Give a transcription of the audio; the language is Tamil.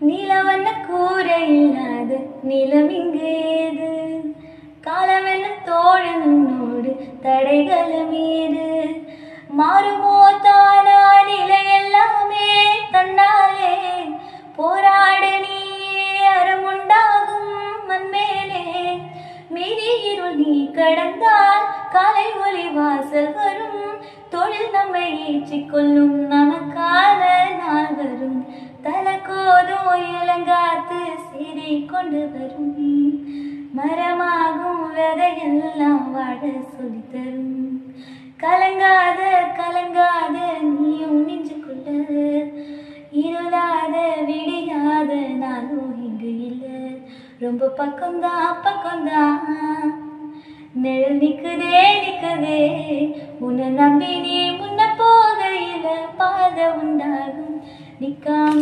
நீலவண்ண கூரை இல்லாத நிலம் இங்கு ஏது? காலமென்ன தோழனோடு தடைகள் மீது மாறுமோ தானா நிலை எல்லாமே தன்னாலே போராட நீயே அறமுண்டாகும் மண்மேலே மீதி இருள் நீ கடந்தால் காலை ஒளி வாசல் வரும் தொழில் நம்மை ஏற்றிக்கொள்ளும் நமக்கான நாள் வரும் தனக்கோதும் இளங்காத்து செய்தி கொண்டு வரும் மரமாகும் விதையெல்லாம் வாழ சொல்லித்தரும் கலங்காத கலங்காத நீயும் நெஞ்சுக்குள்ள இருளாத விடியாத நானும் இங்கு இல்லை ரொம்ப பக்கம்தான் நிழல் நிக்குதே உன்னை நம்பி நீ முன்ன போகையில பாதை உண்டாகும் நிக்காம